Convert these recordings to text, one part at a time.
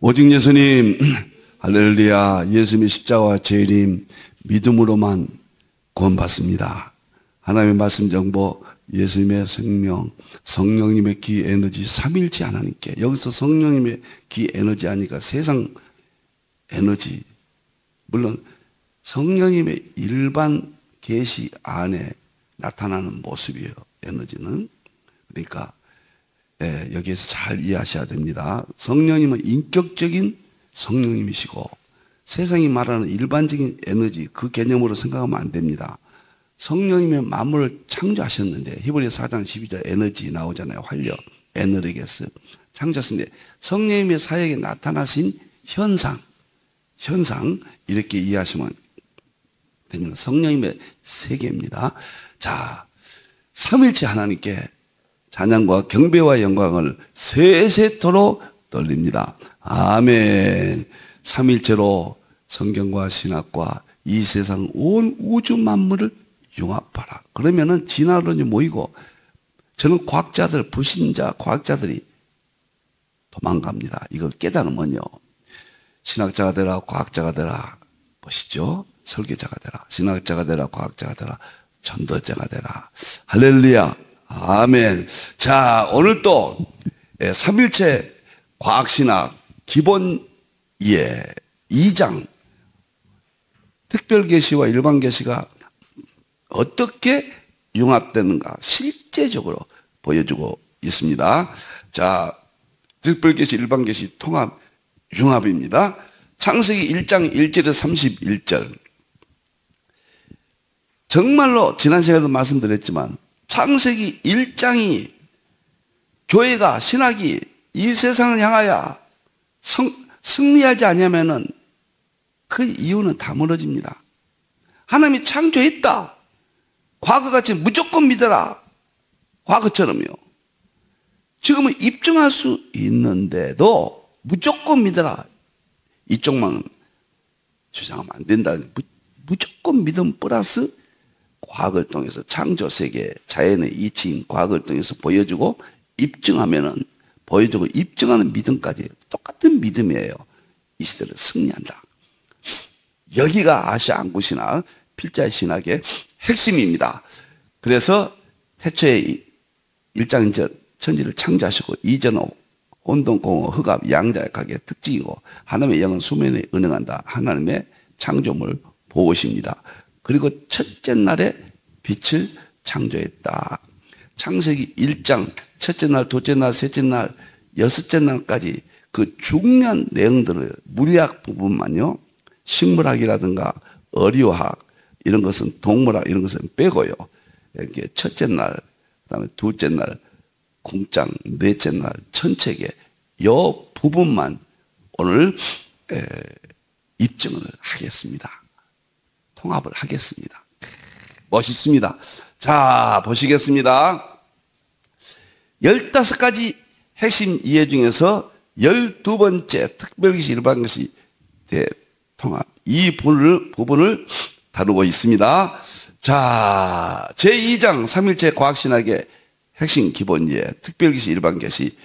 오직 예수님, 할렐루야. 예수님의 십자가와 재림, 믿음으로만 구원받습니다. 하나님의 말씀 정보, 예수님의 생명, 성령님의 기 에너지, 삼일체 하나님께. 여기서 성령님의 기 에너지 하니까 세상 에너지, 물론 성령님의 일반 계시 안에 나타나는 모습이에요. 에너지는. 그러니까 여기에서 잘 이해하셔야 됩니다. 성령님은 인격적인 성령님이시고 세상이 말하는 일반적인 에너지 그 개념으로 생각하면 안 됩니다. 성령님의 만물을 창조하셨는데 히브리서 4장 12절 에너지 나오잖아요. 활력, 에너르게스 창조하셨는데 성령님의 사역에 나타나신 현상 이렇게 이해하시면 됩니다. 성령님의 세계입니다. 자, 삼일체 하나님께 찬양과 경배와 영광을 세세토록 돌립니다. 아멘. 삼일체로 성경과 신학과 이 세상 온 우주 만물을 융합하라. 그러면은 진화론이 모이고 저는 과학자들, 불신자 과학자들이 도망갑니다. 이걸 깨달으면요. 신학자가 되라, 과학자가 되라. 보시죠. 설계자가 되라. 신학자가 되라, 과학자가 되라. 전도자가 되라. 할렐루야. 아멘. 자, 오늘 또 삼일체 과학신학 기본 2장 특별계시와 일반계시가 어떻게 융합되는가 실제적으로 보여주고 있습니다. 자, 특별계시, 일반계시 통합 융합입니다. 창세기 1장 1절에서 31절. 정말로 지난 시간에도 말씀드렸지만 창세기 1장이 교회가 신학이 이 세상을 향하여 승리하지 않으면은 그 이유는 다 무너집니다. 하나님이 창조했다. 과거같이 무조건 믿어라. 과거처럼요. 지금은 입증할 수 있는데도 무조건 믿어라. 이쪽만 주장하면 안 된다. 무조건 믿음 플러스 과학을 통해서 창조세계, 자연의 이치인 과학을 통해서 보여주고 입증하면은 보여주고 입증하는 믿음까지 똑같은 믿음이에요. 이 시대를 승리한다. 여기가 아시아 안구신학, 필자의 신학의 핵심입니다. 그래서 태초에 1장 이제 천지를 창조하시고 이전은 혼돈공허, 흑암, 양자역학의 특징이고 하나님의 영은 수면에 은행한다. 하나님의 창조물 보호십니다. 그리고 첫째 날에 빛을 창조했다. 창세기 1장 첫째 날, 둘째 날, 셋째 날, 여섯째 날까지 그 중요한 내용들을 물리학 부분만요. 식물학이라든가 어류학 이런 것은 동물학 이런 것은 빼고요. 이렇게 첫째 날, 그다음에 둘째 날, 공장, 넷째 날, 천체계 요 부분만 오늘 입증을 하겠습니다. 통합을 하겠습니다. 멋있습니다. 자, 보시겠습니다. 15가지 핵심 이해 중에서 12번째 특별계시, 일반계시 대통합 이 부분을 다루고 있습니다. 자, 제2장 삼일체 과학신학의 핵심 기본 이해 특별계시, 일반계시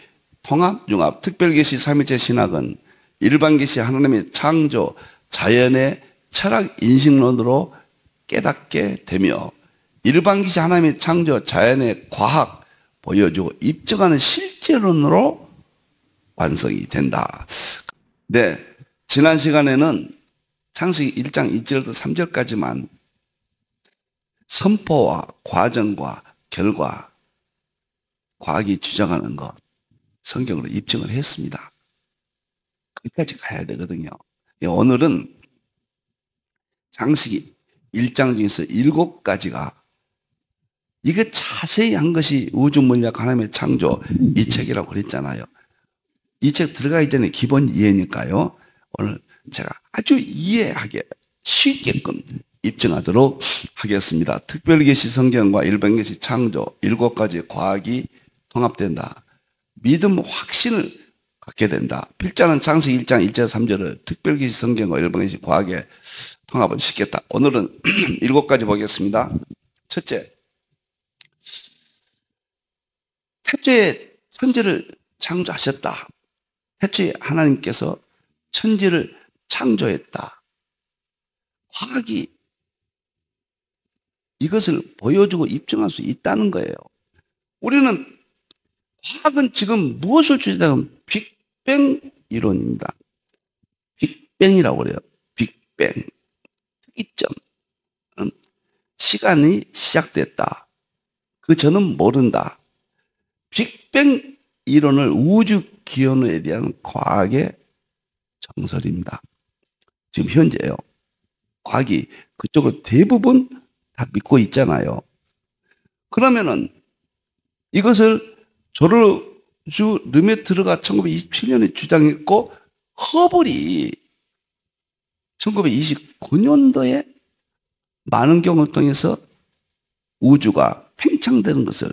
통합, 융합. 특별계시 삼일체 신학은 일반계시 하나님의 창조, 자연의 철학 인식론으로 깨닫게 되며 일반계시 하나님의 창조, 자연의 과학 보여주고 입증하는 실제론으로 완성이 된다. 네, 지난 시간에는 창세기 1장 1절부터 3절까지만 선포와 과정과 결과, 과학이 주장하는 것 성경으로 입증을 했습니다. 거기까지 가야 되거든요. 오늘은 창세기 1장 중에서 7가지가 이게 자세히 한 것이 우주물리학 하나님의 창조 이 책이라고 그랬잖아요. 이 책 들어가기 전에 기본 이해니까요. 오늘 제가 아주 이해하게 쉽게끔 입증하도록 하겠습니다. 특별계시 성경과 일반계시 창조 7가지 과학이 통합된다. 믿음 확신을 갖게 된다. 필자는 창세기 1장 1절 3절을 특별계시 성경과 일반계시 과학의 통합을 시켰다. 오늘은 7가지 보겠습니다. 첫째, 태초에 천지를 창조하셨다. 태초에 하나님께서 천지를 창조했다. 과학이 이것을 보여주고 입증할 수 있다는 거예요. 우리는 과학은 지금 무엇을 주장하면 빅뱅 이론입니다. 빅뱅이라고 그래요. 빅뱅. 특이점. 시간이 시작됐다. 그 저는 모른다. 빅뱅 이론을 우주 기원에 대한 과학의 정설입니다. 지금 현재요. 과학이 그쪽을 대부분 다 믿고 있잖아요. 그러면은 이것을 조르주 르메트르가 1927년에 주장했고 허블이 1929년도에 만원경을 통해서 우주가 팽창되는 것을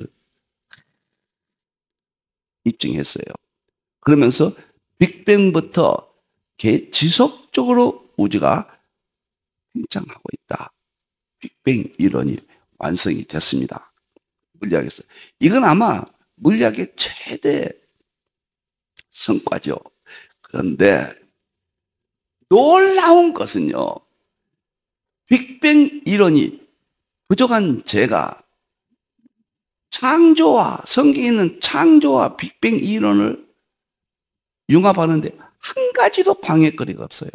입증했어요. 그러면서 빅뱅부터 지속적으로 우주가 팽창하고 있다. 빅뱅 이론이 완성이 됐습니다. 물리학에서. 이건 아마 물리학의 최대 성과죠. 그런데 놀라운 것은요. 빅뱅 이론이 부족한 제가 창조와 성경에 있는 창조와 빅뱅 이론을 융합하는데 한 가지도 방해거리가 없어요.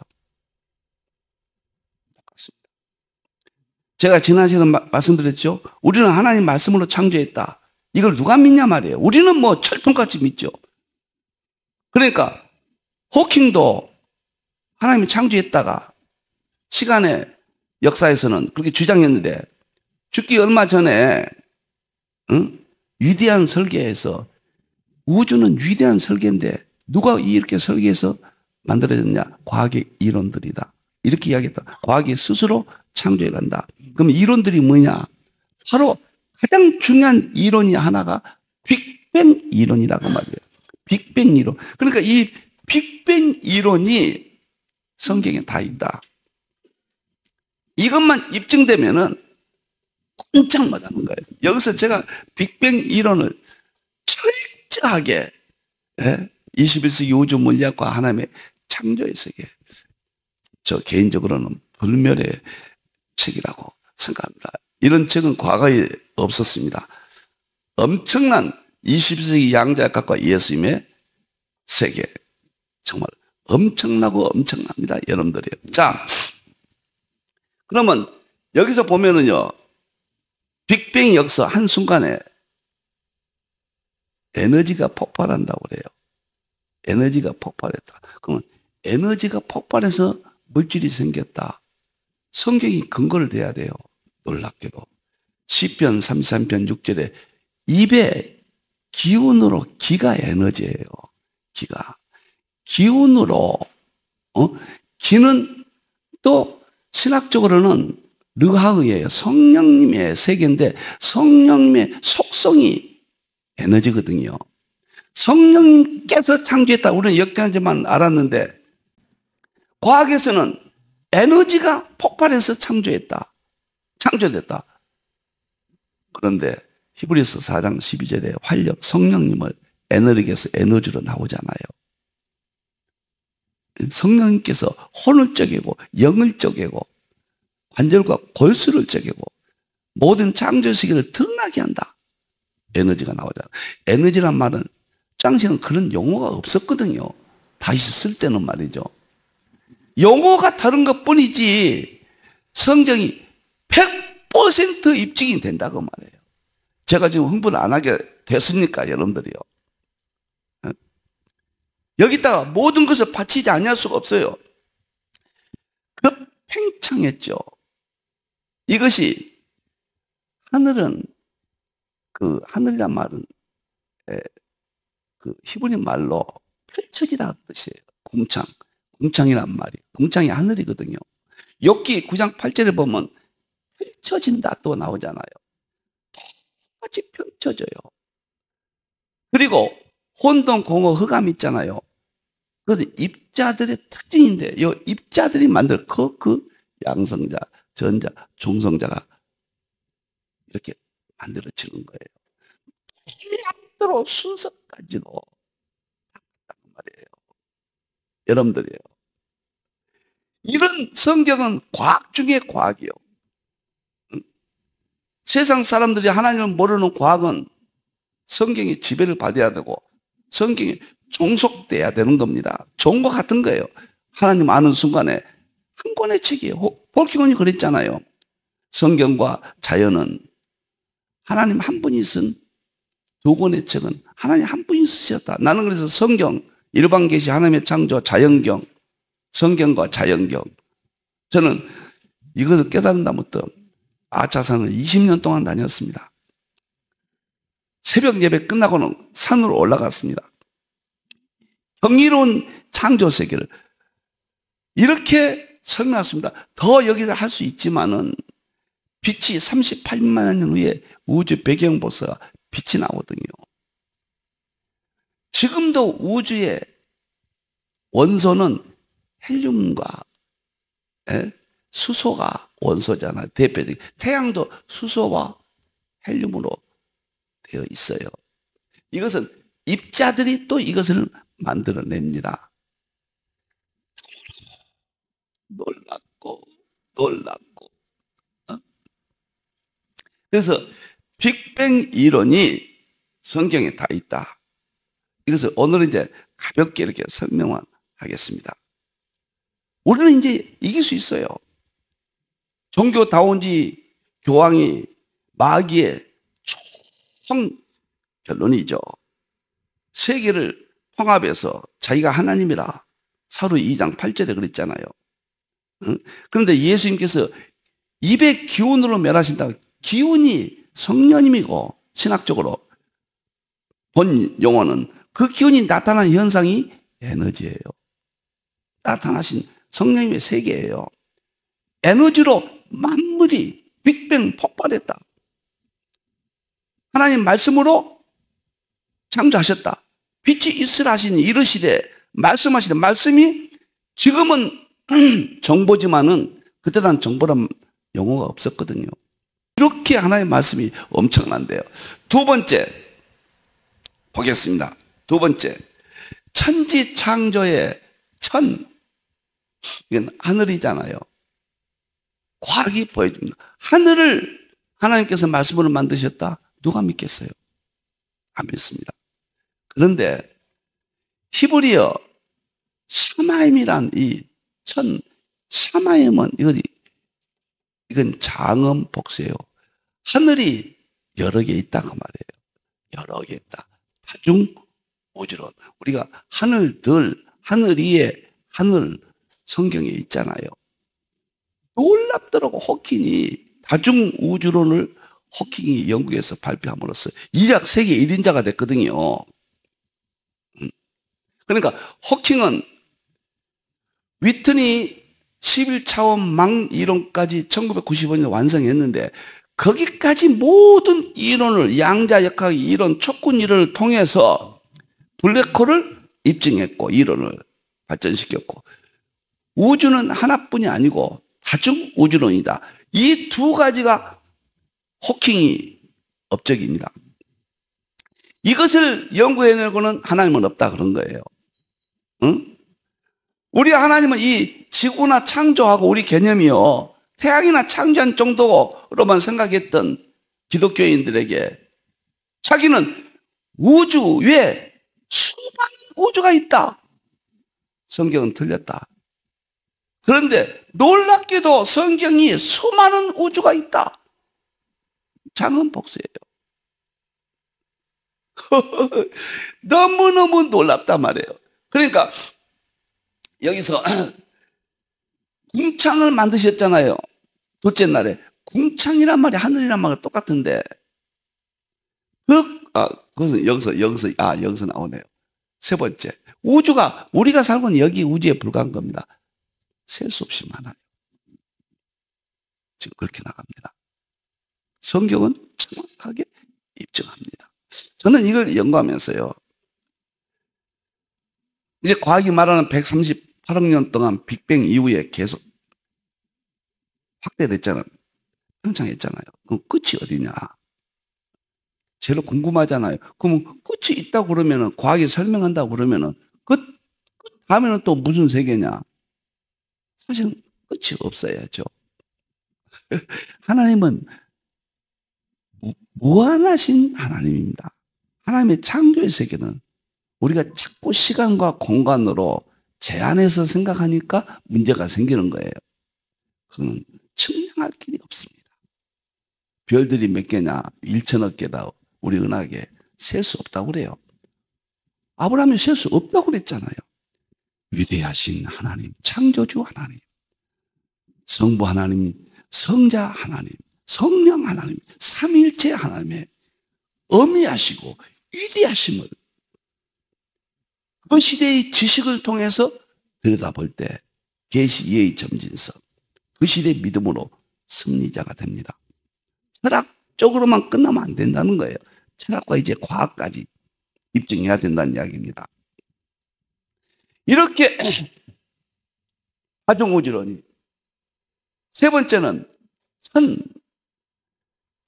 똑같습니다. 제가 지난 시간에 말씀드렸죠. 우리는 하나님 말씀으로 창조했다. 이걸 누가 믿냐 말이에요. 우리는 뭐 철통같이 믿죠. 그러니까 호킹도 하나님이 창조했다가 시간의 역사에서는 그렇게 주장했는데 죽기 얼마 전에 위대한 설계에서 우주는 위대한 설계인데 누가 이렇게 설계해서 만들어졌냐? 과학의 이론들이다. 이렇게 이야기했다. 과학이 스스로 창조해 간다. 그럼 이론들이 뭐냐? 바로 가장 중요한 이론이 하나가 빅뱅 이론이라고 말이에요. 빅뱅 이론. 그러니까 이 빅뱅 이론이 성경에 다 있다. 이것만 입증되면은 꼼짝 못하는 거예요. 여기서 제가 빅뱅 이론을 철저하게 21세기 우주 물리학과 하나님의 창조의 세계, 저 개인적으로는 불멸의 책이라고 생각합니다. 이런 책은 과거에 없었습니다. 엄청난 21세기 양자역학과 예수님의 세계, 정말 엄청나고 엄청납니다. 여러분들이. 자, 그러면 여기서 보면은요, 빅뱅 역사 한순간에 에너지가 폭발한다고 그래요. 에너지가 폭발했다. 그러면 에너지가 폭발해서 물질이 생겼다. 성경이 근거를 대야 돼요. 놀랍게도. 시편 33편 6절에 입의 기운으로, 기가 에너지예요. 기가. 기운으로, 기는 또 신학적으로는 르하의예요. 성령님의 세계인데 성령님의 속성이 에너지거든요. 성령님께서 창조했다. 우리는 역사지만 알았는데 과학에서는 에너지가 폭발해서 창조했다. 창조됐다. 그런데 히브리서 4장 12절에 활력, 성령님을 에너지에서 에너지로 나오잖아요. 성령님께서 혼을 쪼개고 영을 쪼개고 관절과 골수를 쪼개고 모든 창조 세계를 드러나게 한다. 에너지가 나오잖아. 에너지란 말은 당시에는 그런 용어가 없었거든요. 다시 쓸 때는 말이죠. 용어가 다른 것 뿐이지 성경이 100% 입증이 된다고 말해요. 제가 지금 흥분을 안 하게 됐습니까, 여러분들이요? 여기다가 모든 것을 바치지 않을 수가 없어요. 팽창했죠. 이것이 하늘은 하늘이란 말은 히브리 말로 펼쳐지다는 뜻이에요. 궁창이란 말이. 궁창이 하늘이거든요. 욥기 9장 8절에 보면 펼쳐진다 또 나오잖아요. 똑같이 펼쳐져요. 그리고 혼돈, 공허, 흑암 있잖아요. 그것은 입자들의 특징인데 이 입자들이 만들 그 양성자, 전자, 중성자가 이렇게 만들어지는 거예요. 틀락도로 순서까지도 말이에요. 여러분들이에요. 이런 성경은 과학 중에 과학이요. 세상 사람들이 하나님을 모르는 과학은 성경이 지배를 받아야 되고 성경이 종속돼야 되는 겁니다. 종과 같은 거예요. 하나님 아는 순간에 한 권의 책이에요. 볼키곤이 그랬잖아요. 성경과 자연은 하나님 한 분이 쓴 두 권의 책은 하나님 한 분이 쓰셨다. 나는 그래서 성경, 일반계시, 하나님의 창조, 자연경, 성경과 자연경. 저는 이것을 깨달은 다음부터 아차산을 20년 동안 다녔습니다. 새벽 예배 끝나고는 산으로 올라갔습니다. 경이로운 창조 세계를 이렇게 설명했습니다. 더 여기서 할 수 있지만은 빛이 38만 년 후에 우주 배경보서가 빛이 나오거든요. 지금도 우주의 원소는 헬륨과 수소가 원소잖아요. 대표적인 태양도 수소와 헬륨으로 되어 있어요. 이것은 입자들이 또 이것을 만들어냅니다. 놀랍고. 그래서 빅뱅 이론이 성경에 다 있다. 이것을 오늘은 이제 가볍게 이렇게 설명을 하겠습니다. 우리는 이제 이길 수 있어요. 종교다원주의 교황이 마귀의 총 결론이죠. 세계를 통합해서 자기가 하나님이라 사도 2장 8절에 그랬잖아요. 그런데 예수님께서 입의 기운으로 멸하신다고. 기운이 성령님이고 신학적으로 본 용어는 그 기운이 나타나는 현상이 에너지예요. 나타나신 성령님의 세계예요. 에너지로 만물이 빅뱅 폭발했다. 하나님 말씀으로 창조하셨다. 빛이 있으라 하시니 이르시되 말씀하시되 말씀이 지금은 정보지만은 그때는 정보란 용어가 없었거든요. 이렇게 하나님의 말씀이 엄청난데요. 두 번째 보겠습니다. 두 번째, 천지 창조의 이건 하늘이잖아요. 과학이 보여줍니다. 하늘을 하나님께서 말씀으로 만드셨다? 누가 믿겠어요? 안 믿습니다. 그런데 히브리어 샤마임이란 이 샤마임은 이건 장음 복수예요. 하늘이 여러 개 있다 그 말이에요. 여러 개 있다. 다중 우주론. 우리가 하늘 위에 하늘 성경에 있잖아요. 놀랍더라고. 호킹이 다중 우주론을 호킹이 영국에서 발표함으로써 이학 세계 1인자가 됐거든요. 그러니까 호킹은 위트니 11차원 망 이론까지 1995년에 완성했는데 거기까지 모든 이론을 양자역학 이론, 촉군 이론을 통해서 블랙홀을 입증했고 이론을 발전시켰고 우주는 하나뿐이 아니고 다중 우주론이다. 이 두 가지가 호킹이 업적입니다. 이것을 연구해내고는 하나님은 없다 그런 거예요. 응? 우리 하나님은 이 지구나 창조하고 우리 개념이요. 태양이나 창조한 정도로만 생각했던 기독교인들에게 자기는 우주에 수많은 우주가 있다. 성경은 틀렸다. 그런데 놀랍게도 성경이 수많은 우주가 있다. 장은 복수예요. 너무너무 놀랍단 말이에요. 그러니까 여기서 궁창을 만드셨잖아요. 둘째 날에. 궁창이란 말이 하늘이란 말이 똑같은데 그것은 여기서 나오네요. 세 번째, 우주가 우리가 살고 있는 여기 우주에 불과한 겁니다. 셀 수 없이 많아요. 지금 그렇게 나갑니다. 성경은 정확하게 입증합니다. 저는 이걸 연구하면서요. 이제 과학이 말하는 138억 년 동안 빅뱅 이후에 계속 확대됐잖아요. 팽창했잖아요. 그럼 끝이 어디냐? 제일 궁금하잖아요. 그러면 끝이 있다고 그러면은 과학이 설명한다고 그러면은 끝 다음에는 또 무슨 세계냐? 사실은 끝이 없어야죠. 하나님은 무한하신 하나님입니다. 하나님의 창조의 세계는 우리가 자꾸 시간과 공간으로 제한해서 생각하니까 문제가 생기는 거예요. 그건 측량할 길이 없습니다. 별들이 몇 개냐? 1천억 개다. 우리 은하계 셀 수 없다고 그래요. 아브라함이 셀 수 없다고 그랬잖아요. 위대하신 하나님, 창조주 하나님, 성부 하나님, 성자 하나님, 성령 하나님, 삼위일체 하나님의 어미하시고 위대하심을 그 시대의 지식을 통해서 들여다볼 때 계시, 예의, 점진성, 그 시대의 믿음으로 승리자가 됩니다. 철학적으로만 끝나면 안 된다는 거예요. 철학과 이제 과학까지 입증해야 된다는 이야기입니다. 이렇게 하중우주론이. 세 번째는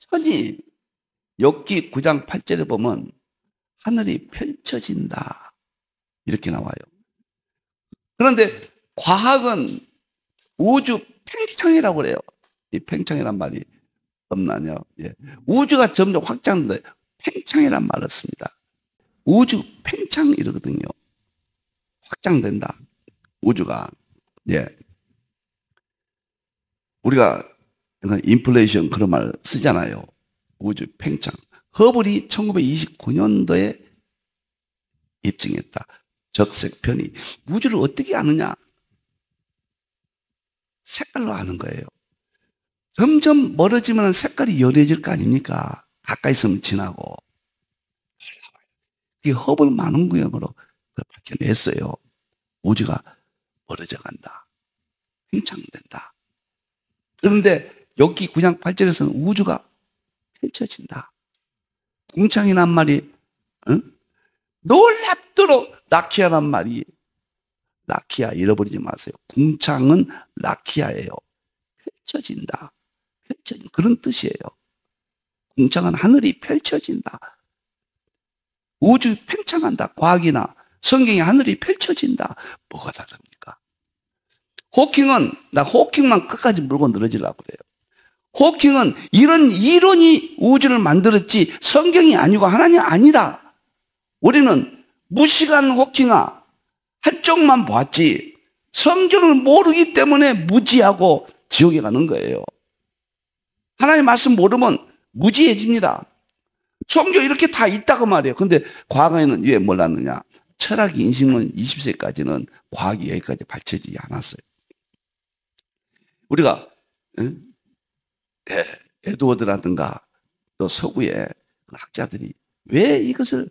천이 욥기 9장 8절에 보면 하늘이 펼쳐진다 이렇게 나와요. 그런데 과학은 우주 팽창이라고 그래요. 이 팽창이란 말이 없나요? 예. 우주가 점점 확장돼 팽창이란 말을 씁니다. 우주 팽창 이러거든요. 확장된다. 우주가. 예. 우리가 인플레이션 그런 말 쓰잖아요. 우주 팽창. 허블이 1929년도에 입증했다. 적색편이. 우주를 어떻게 아느냐? 색깔로 아는 거예요. 점점 멀어지면 색깔이 연해질 거 아닙니까? 가까이 있으면 진하고. 이게 허블 만원구형으로 밝혀냈어요. 우주가 멀어져 간다. 팽창된다. 그런데 욥기 9장 8절에서는 우주가 펼쳐진다. 궁창이란 말이 놀랍도록 라키아란 말이 라키아 잃어버리지 마세요. 궁창은 라키아예요. 펼쳐진다. 펼쳐진 그런 뜻이에요. 궁창은 하늘이 펼쳐진다. 우주 팽창한다. 과학이나 성경의 하늘이 펼쳐진다. 뭐가 다릅니까? 호킹만 끝까지 물고 늘어지려고 그래요. 호킹은 이런 이론이 우주를 만들었지 성경이 아니고 하나님이 아니다. 우리는 무시간 호킹아 한쪽만 보았지 성경을 모르기 때문에 무지하고 지옥에 가는 거예요. 하나님의 말씀 모르면 무지해집니다. 성경 이렇게 다 있다고 말이에요. 근데 과거에는 왜 몰랐느냐? 철학 인식론 20세까지는 과학이 여기까지 밝혀지지 않았어요. 우리가 에드워드라든가 또 서구의 학자들이 왜 이것을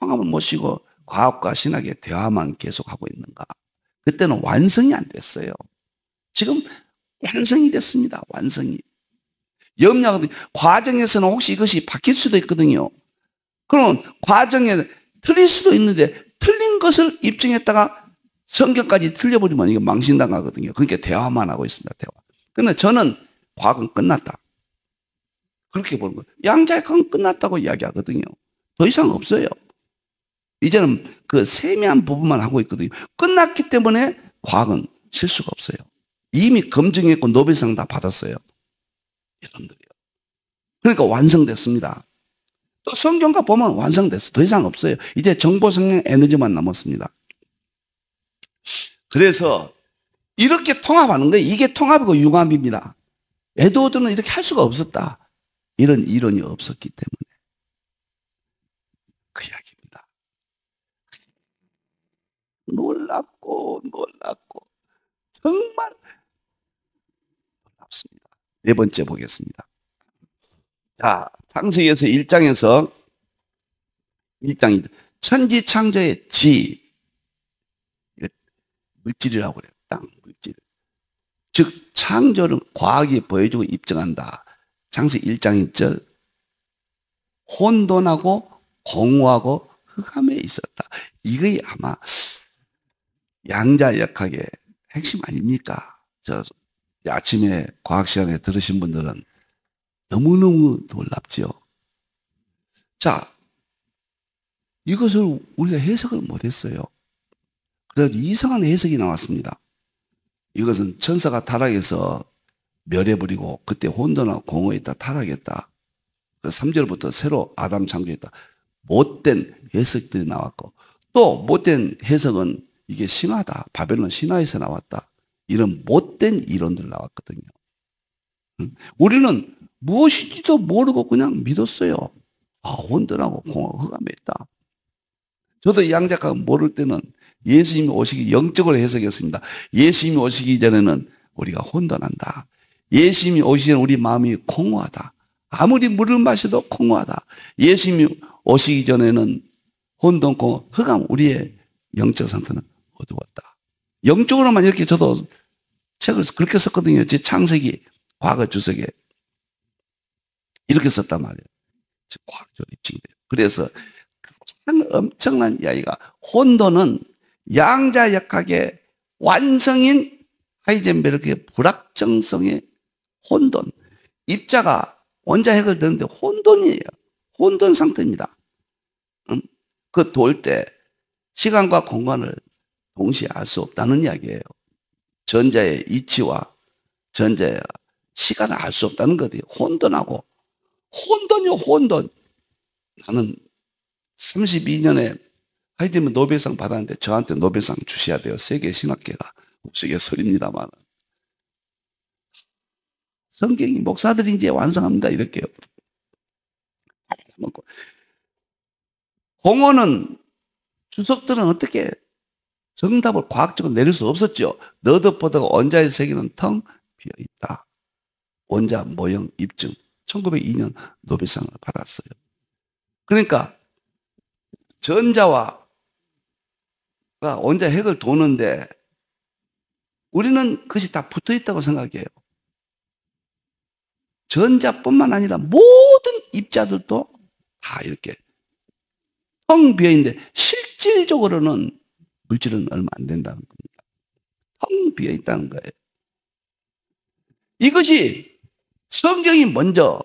통합을 못시고 과학과 신학의 대화만 계속하고 있는가? 그때는 완성이 안 됐어요. 지금 완성이 됐습니다. 완성이. 염려하거든요. 과정에서는 혹시 이것이 바뀔 수도 있거든요. 그럼 과정에 틀릴 수도 있는데 틀린 것을 입증했다가 성경까지 틀려버리면 이거 망신당하거든요. 그러니까 대화만 하고 있습니다. 대화. 그런데 저는 과학은 끝났다. 그렇게 보는 거예요. 양자역학은 끝났다고 이야기하거든요. 더 이상 없어요. 이제는 그 세미한 부분만 하고 있거든요. 끝났기 때문에 과학은 실수가 없어요. 이미 검증했고 노벨상 다 받았어요. 여러분들이요. 그러니까 완성됐습니다. 또 성경과 보면 완성됐어. 더 이상 없어요. 이제 정보, 성령, 에너지만 남았습니다. 그래서 이렇게 통합하는 거예요. 이게 통합이고 융합입니다. 에드워드는 이렇게 할 수가 없었다. 이런 이론이 없었기 때문에. 그 이야기입니다. 놀랍고 정말 놀랍습니다. 네 번째 보겠습니다. 자, 창세기에서 1장에서 1장이 천지 창조의 지 물질이라고 그래요. 땅 물질. 즉 창조를 과학이 보여주고 입증한다. 창세기 1장 1절 혼돈하고 공허하고 흑암에 있었다. 이게 아마 양자역학의 핵심 아닙니까? 저 아침에 과학 시간에 들으신 분들은 너무너무 놀랍죠. 자, 이것을 우리가 해석을 못했어요. 그래서 이상한 해석이 나왔습니다. 이것은 천사가 타락해서 멸해버리고 그때 혼돈하고 공허했다, 타락했다. 3절부터 새로 아담 창조했다. 못된 해석들이 나왔고, 또 못된 해석은 이게 신화다. 바벨론 신화에서 나왔다. 이런 못된 이론들 나왔거든요. 우리는 무엇인지도 모르고 그냥 믿었어요. 아, 혼돈하고 공허가 흑암했다. 저도 양자가 모를 때는 예수님이 오시기 영적으로 해석했습니다. 예수님이 오시기 전에는 우리가 혼돈한다. 예수님이 오시기 전에 우리 마음이 공허하다. 아무리 물을 마셔도 공허하다. 예수님이 오시기 전에는 혼돈, 공허, 흑암, 우리의 영적 상태는 어두웠다. 영적으로만 이렇게 저도 책을 그렇게 썼거든요. 제 창세기 과거 주석에 이렇게 썼단 말이에요. 과학적으로 입증이 돼요. 그래서 가장 엄청난 이야기가 혼돈은 양자역학의 완성인 하이젠베르크의 불확정성의 혼돈. 입자가 원자핵을 드는데 혼돈이에요. 혼돈 상태입니다. 그 돌 때 시간과 공간을 동시에 알 수 없다는 이야기예요. 전자의 이치와 전자의 시간을 알 수 없다는 거예요. 혼돈하고. 혼돈이요, 혼돈. 나는 32년에 하이젠베르크 노벨상 받았는데 저한테 노벨상 주셔야 돼요. 세계 신학계가 우스갯소리입니다만. 성경이 목사들이 이제 완성합니다. 이렇게요. 공허는 주석들은 어떻게 정답을 과학적으로 내릴 수 없었죠. 너드포드가 원자의 세계는 텅 비어있다. 원자 모형 입증 1902년 노벨상을 받았어요. 그러니까 전자와 원자 핵을 도는데 우리는 그것이 다 붙어있다고 생각해요. 전자뿐만 아니라 모든 입자들도 다 이렇게 텅 비어있는데 실질적으로는 물질은 얼마 안 된다는 겁니다. 텅 비어있다는 거예요. 이것이 성경이 먼저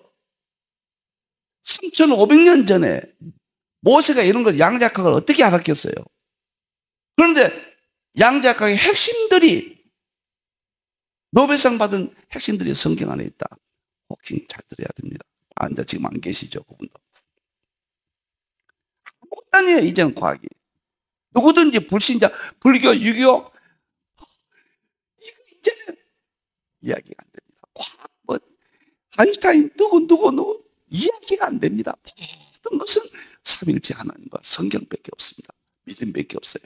3,500년 전에 모세가 이런 걸 양자역학을 어떻게 알았겠어요? 그런데 양자역학의 핵심들이 노벨상 받은 핵심들이 성경 안에 있다. 호킹 잘 들어야 됩니다. 앉아 지금 안 계시죠, 그분도. 아무것도 이제는 과학이. 누구든지 불신자, 불교, 유교 이거 이제는 이야기가 안 됩니다. 과학, 뭐 아인슈타인 누구 이야기가 안 됩니다. 모든 것은 삼일째 하나님과 성경밖에 없습니다. 믿음밖에 없어요.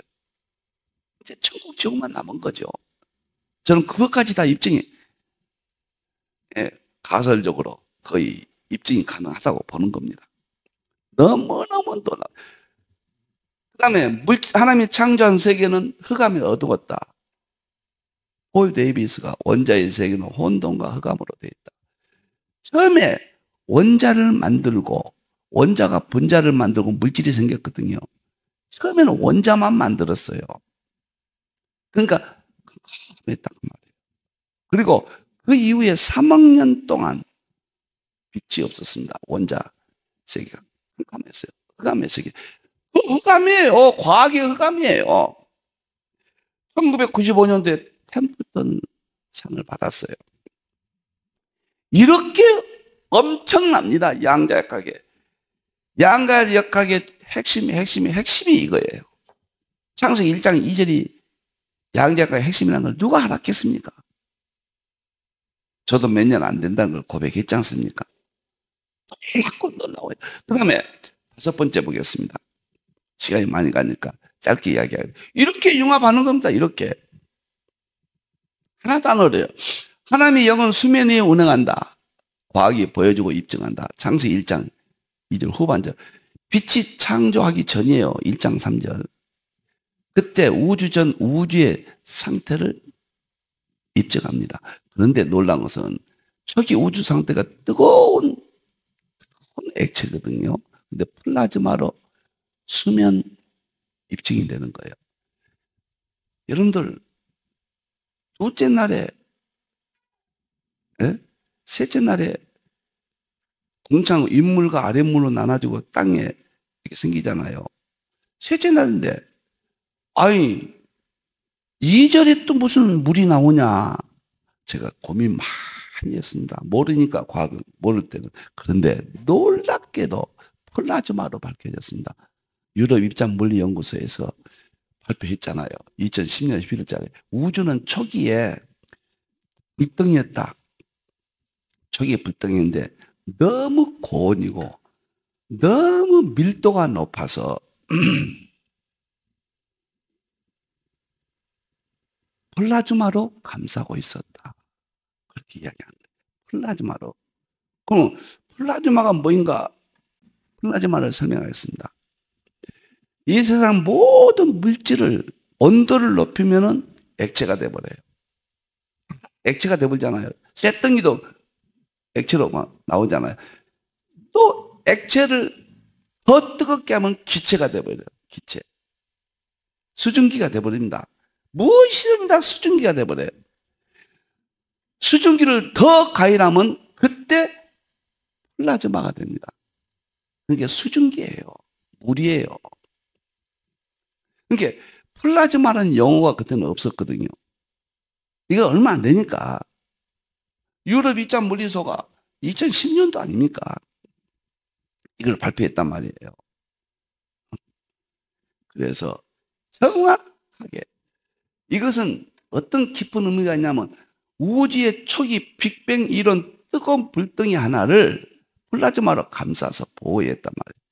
이제 천국 지옥만 남은 거죠. 저는 그것까지 다 입증이 가설적으로 거의 입증이 가능하다고 보는 겁니다. 너무너무 놀라. 그 다음에 하나님이 창조한 세계는 흑암이 어두웠다. 폴 데이비스가 원자의 세계는 혼돈과 흑암으로 되어 있다. 처음에 원자를 만들고 원자가 분자를 만들고 물질이 생겼거든요. 처음에는 원자만 만들었어요. 그러니까 깜깜했단 말이에요. 그리고 그 이후에 3억 년 동안 빛이 없었습니다. 원자 세계가 깜깜했어요. 흑암의 세계. 그 흑암이에요. 과학의 흑암이에요. 1995년도에 템플턴 상을 받았어요. 이렇게 엄청납니다. 양자역학의. 양자역학의 핵심이 이거예요. 창세기 1장 2절이 양자역학의 핵심이라는 걸 누가 알았겠습니까? 저도 몇 년 안 된다는 걸 고백했지 않습니까? 자꾸 놀라워요. 그 다음에 5번째 보겠습니다. 시간이 많이 가니까 짧게 이야기해요. 이렇게 융합하는 겁니다. 이렇게. 하나도 안 어려요. 하나님의 영은 수면 위에 운행한다. 과학이 보여주고 입증한다. 창세기 1장 2절 후반절. 빛이 창조하기 전이에요. 1장 3절. 그때 우주 전 우주의 상태를 입증합니다. 그런데 놀라운 것은 초기 우주 상태가 뜨거운 액체거든요. 근데 플라즈마로 수면 입증이 되는 거예요. 여러분들 둘째 날에 셋째 날에 공창 윗물과 아랫물로 나눠지고 땅에 이렇게 생기잖아요. 셋째 날인데 아니 2절에 또 무슨 물이 나오냐. 제가 고민 많이 했습니다. 모르니까 과학을 모를 때는. 그런데 놀랍게도 플라즈마로 밝혀졌습니다. 유럽 입장 물리 연구소에서 발표했잖아요. 2010년 11월달에 우주는 초기에 불덩이였다. 초기에 불덩이인데 너무 고온이고 너무 밀도가 높아서 플라즈마로 감싸고 있었다. 그렇게 이야기한 거예요. 플라즈마로. 그럼 플라즈마가 뭐인가? 플라즈마를 설명하겠습니다. 이 세상 모든 물질을 온도를 높이면은 액체가 돼버려요. 액체가 돼버리잖아요. 쇳덩이도 액체로 나오잖아요. 또 액체를 더 뜨겁게 하면 기체가 돼버려요. 기체. 수증기가 돼버립니다. 무엇이든 다 수증기가 돼버려요. 수증기를 더 가열하면 그때 플라즈마가 됩니다. 그게 수증기예요. 물이에요. 그러니까 플라즈마라는 용어가 그때는 없었거든요. 이거 얼마 안 되니까 유럽 입장 물리소가 2010년도 아닙니까? 이걸 발표했단 말이에요. 그래서 정확하게 이것은 어떤 깊은 의미가 있냐면 우주의 초기 빅뱅 이런 뜨거운 불덩이 하나를 플라즈마로 감싸서 보호했단 말이에요.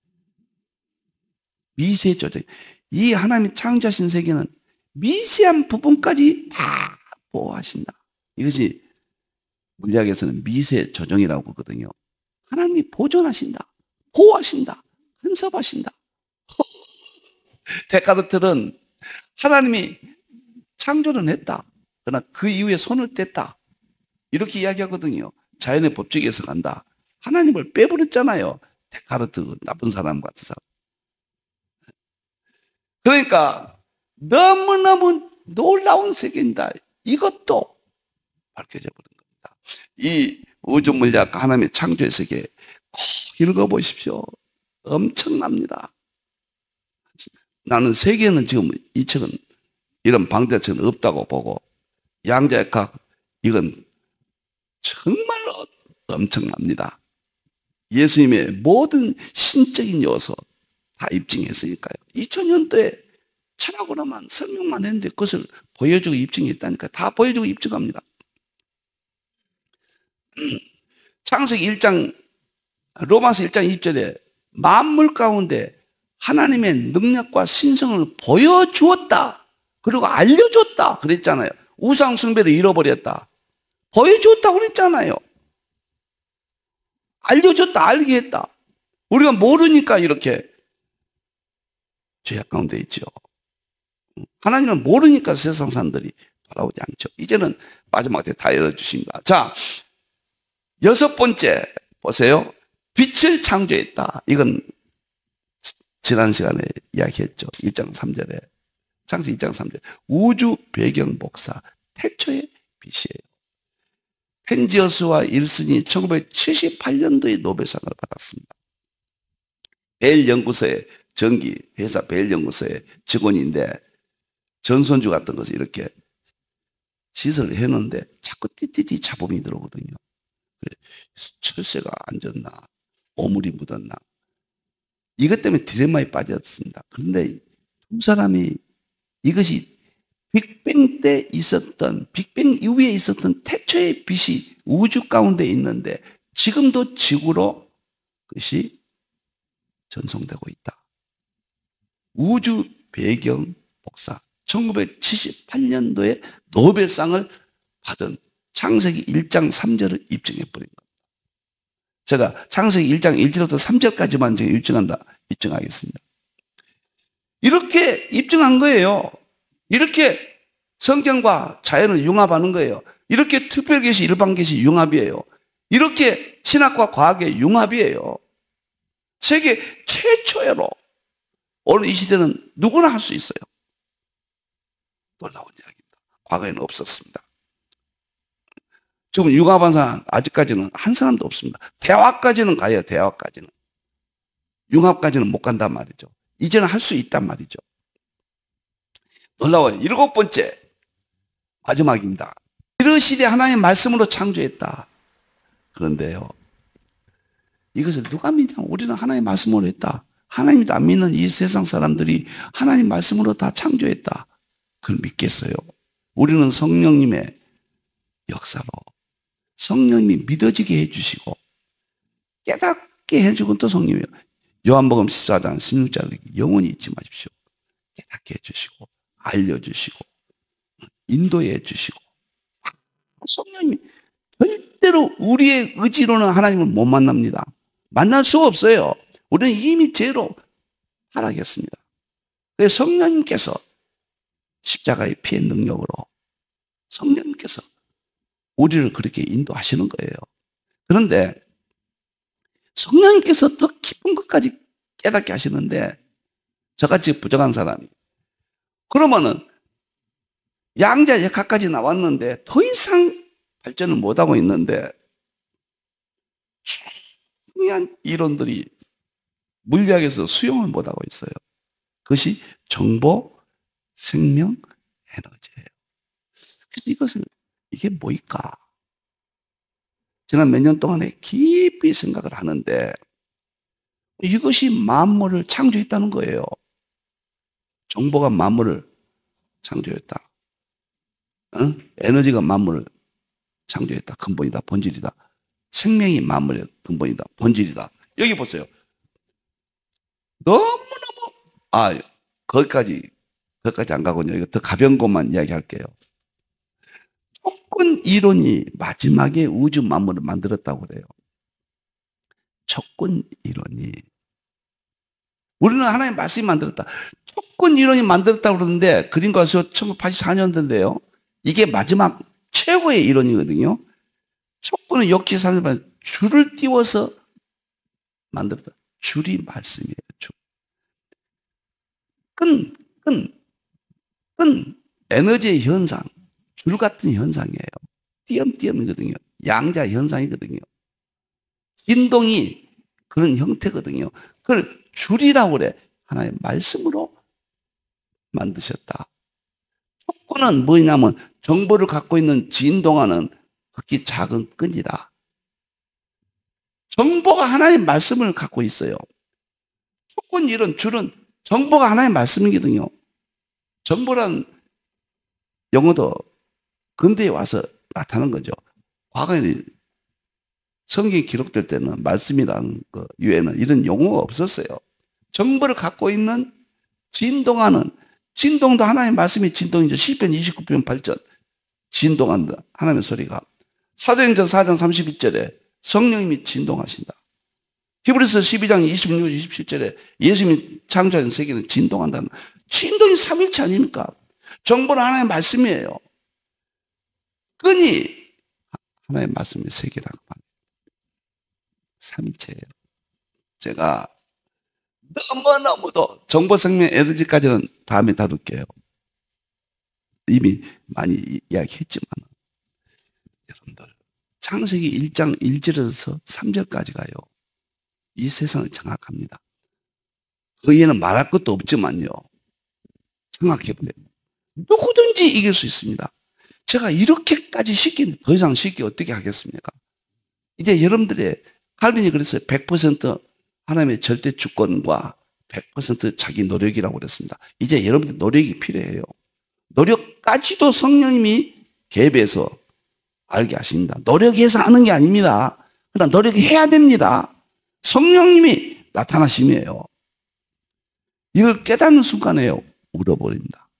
미세 조정. 이 하나님이 창조하신 세계는 미세한 부분까지 다 보호하신다. 이것이 물리학에서는 미세 조정이라고 하거든요. 하나님이 보존하신다. 보호하신다. 간섭하신다. 데카르트는 하나님이 창조는 했다. 그러나 그 이후에 손을 뗐다. 이렇게 이야기하거든요. 자연의 법칙에서 간다. 하나님을 빼버렸잖아요. 데카르트 나쁜 사람 같은 사람. 그러니까 너무너무 놀라운 세계입니다. 이것도 밝혀져 버린 겁니다. 이 우주 물리학 하나님의 창조의 세계 꼭 읽어보십시오. 엄청납니다. 나는 세계는 지금 이 책은 이런 방대책은 없다고 보고 양자역학 이건 정말로 엄청납니다. 예수님의 모든 신적인 요소 다 입증했으니까요. 2000년도에 철학으로만 설명만 했는데 그것을 보여주고 입증했다니까. 다 보여주고 입증합니다. 창세기 1장 로마서 1장 2절에 만물 가운데 하나님의 능력과 신성을 보여주었다. 그리고 알려줬다. 그랬잖아요. 우상 숭배를 잃어버렸다. 보여줬다 그랬잖아요. 알려줬다. 알게 했다. 우리가 모르니까 이렇게 죄악 가운데 있죠. 하나님을 모르니까 세상 사람들이 돌아오지 않죠. 이제는 마지막 때 다 열어주십니다. 자, 6번째 보세요. 빛을 창조했다. 이건 지난 시간에 이야기했죠. 1장 3절에. 창세기 1장 3절. 우주 배경 복사 태초의 빛이에요. 펜지어스와 일슨이 1978년도에 노벨상을 받았습니다. 벨 연구소의 전기 회사 벨 연구소의 직원인데 전손주 같은 것을 이렇게 시설을 해놓는데 자꾸 띠띠띠 잡음이 들어오거든요. 철새가 앉았나 오물이 묻었나 이것 때문에 딜레마에 빠졌습니다. 그런데 두 사람이 이것이 빅뱅 때 있었던 빅뱅 이후에 있었던 태초의 빛이 우주 가운데 있는데 지금도 지구로 그것이 전송되고 있다. 우주 배경 복사 1978년도에 노벨상을 받은 창세기 1장 3절을 입증해버린 겁니다. 제가 창세기 1장 1절부터 3절까지만 제가 입증하겠습니다. 이렇게 입증한 거예요. 이렇게 성경과 자연을 융합하는 거예요. 이렇게 특별계시, 일반계시 융합이에요. 이렇게 신학과 과학의 융합이에요. 세계 최초로 오늘 이 시대는 누구나 할 수 있어요. 놀라운 이야기입니다. 과거에는 없었습니다. 지금 융합한 사람 아직까지는 한 사람도 없습니다. 대화까지는 가요. 대화까지는. 융합까지는 못 간단 말이죠. 이제는 할 수 있단 말이죠. 놀라워요. 7번째 마지막입니다. 이르시되 하나님 말씀으로 창조했다. 그런데요, 이것을 누가 믿냐? 우리는 하나님 말씀으로 했다. 하나님도 안 믿는 이 세상 사람들이 하나님 말씀으로 다 창조했다. 그걸 믿겠어요? 우리는 성령님의 역사로 성령님이 믿어지게 해주시고 깨닫게 해주고 또 성령이에요. 요한복음 14장 16절에 영원히 잊지 마십시오. 깨닫게 해주시고 알려주시고 인도해 주시고. 성령님이 절대로 우리의 의지로는 하나님을 못 만납니다. 만날 수 없어요. 우리는 이미 죄로 타락했습니다. 그래서 성령님께서 십자가의 피의 능력으로 성령님께서 우리를 그렇게 인도하시는 거예요. 그런데 성령님께서 더 깊은 것까지 깨닫게 하시는데 저같이 부족한 사람이 그러면은 양자 역학까지 나왔는데 더 이상 발전을 못하고 있는데 중요한 이론들이 물리학에서 수용을 못하고 있어요. 그것이 정보, 생명, 에너지예요. 그래서 이게 뭘까? 지난 몇 년 동안에 깊이 생각을 하는데 이것이 만물을 창조했다는 거예요. 정보가 만물을 창조했다. 에너지가 만물을 창조했다. 근본이다. 본질이다. 생명이 만물의 근본이다. 본질이다. 여기 보세요. 너무너무 거기까지 안 가고요. 이거 더 가벼운 것만 이야기할게요. 촉군 이론이 마지막에 우주 만물을 만들었다고 그래요. 촉군 이론이. 우리는 하나님 말씀이 만들었다. 촉군 이론이 만들었다고 그러는데 그림과 수 1984년도인데요. 이게 마지막 최고의 이론이거든요. 촉군은 역시 사람들 줄을 띄워서 만들었다. 줄이 말씀이에요. 줄. 끈, 에너지의 현상, 줄 같은 현상이에요. 띄엄띄엄이거든요. 양자 현상이거든요. 진동이 그런 형태거든요. 그걸 줄이라고 그래. 하나의 말씀으로 만드셨다. 촉구는 뭐냐면 정보를 갖고 있는 진동하는 극히 작은 끈이다. 정보가 하나의 말씀을 갖고 있어요. 촉군 이론 줄은 정보가 하나의 말씀이거든요. 정보란 영어도 근대에 와서 나타난 거죠. 과거에는 성경이 기록될 때는 말씀이라는 거 이외에는 이런 용어가 없었어요. 정보를 갖고 있는 진동하는, 진동도 하나님의 말씀이 진동이죠. 시편 29편 8절 진동한다. 하나님의 소리가. 사도행전 4장 31절에 성령님이 진동하신다. 히브리서 12장 26, 27절에 예수님이 창조한 세계는 진동한다는. 진동이 삼일체 아닙니까? 정보는 하나님의 말씀이에요. 끈이 하나님의 말씀의 세계라고 합니다. 삼일체예요. 제가 너무너무도 정보, 생명, 에너지까지는 다음에 다룰게요. 이미 많이 이야기했지만 여러분들 창세기 1장 1절에서 3절까지 가요. 이 세상을 장악합니다. 그 얘는 말할 것도 없지만요. 장악해버려요. 누구든지 이길 수 있습니다. 제가 이렇게까지 쉽게 더 이상 쉽게 어떻게 하겠습니까? 이제 여러분들의 칼빈이 그랬어요. 100% 하나님의 절대 주권과 100% 자기 노력이라고 그랬습니다. 이제 여러분들 노력이 필요해요. 노력까지도 성령님이 개입해서 알게 하십니다. 노력해서 하는 게 아닙니다. 그러나 노력해야 됩니다. 성령님이 나타나심이에요. 이걸 깨닫는 순간에요. 울어버립니다.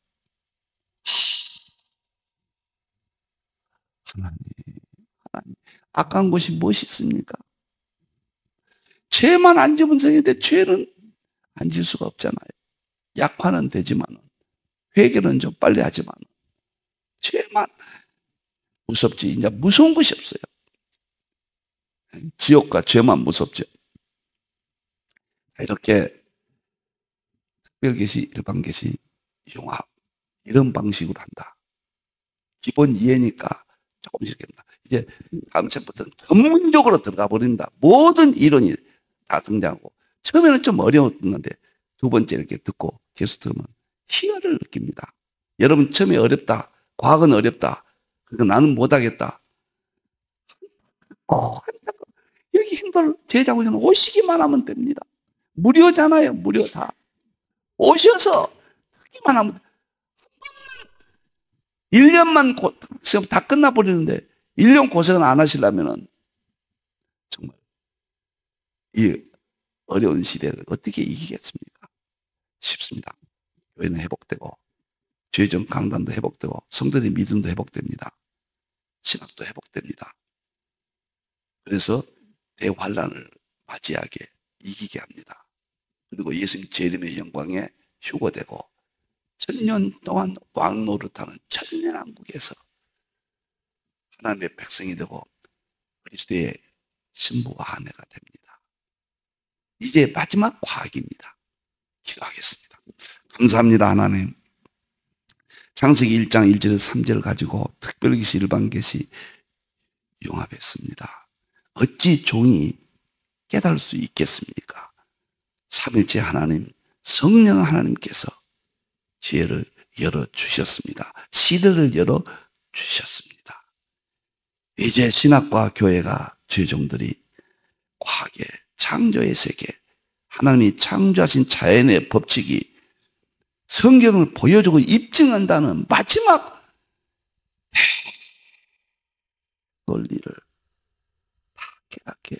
하나님, 악한 것이 무엇이 있습니까? 죄만 안 지으면 되는데 죄는 안 지을 수가 없잖아요. 약화는 되지만 회개는 좀 빨리 하지만 죄만 무섭지 이제 무서운 것이 없어요. 지옥과 죄만 무섭죠. 이렇게 특별계시, 일반계시, 융합 이런 방식으로 한다. 기본 이해니까 조금씩 한다. 이제 다음 책부터는 전문적으로 들어가 버립니다. 모든 이론이 다 등장하고 처음에는 좀 어려웠는데 두 번째 이렇게 듣고 계속 들으면 희열을 느낍니다. 여러분 처음에 어렵다 과학은 어렵다. 그러니까 나는 못하겠다. 여기 힘들 제자훈련 오시기만 하면 됩니다. 무료잖아요. 무료 다. 오셔서 하기만 하면 1년만 시험 다 끝나버리는데 1년 고생을 안 하시려면 정말 이 어려운 시대를 어떻게 이기겠습니까? 쉽습니다. 교회는 회복되고 죄정 강단도 회복되고 성도들의 믿음도 회복됩니다. 신학도 회복됩니다. 그래서 대환란을 맞이하게 이기게 합니다. 그리고 예수님 재림의 영광에 휴거되고 1000년 동안 왕노릇하는 천년왕국에서 하나님의 백성이 되고 그리스도의 신부와 아내가 됩니다. 이제 마지막 과학입니다. 기도하겠습니다. 감사합니다. 하나님. 창세기 1장 1절에서 3절을 가지고 특별계시 일반계시 융합했습니다. 어찌 종이 깨달을 수 있겠습니까? 삼일째 하나님, 성령 하나님께서 지혜를 열어주셨습니다. 시대를 열어주셨습니다. 이제 신학과 교회가 죄종들이 과학의 창조의 세계, 하나님이 창조하신 자연의 법칙이 성경을 보여주고 입증한다는 마지막 논리를 다 깨닫게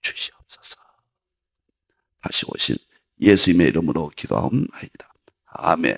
주시옵소서. 다시 오신 예수님의 이름으로 기도하옵나이다. 아멘.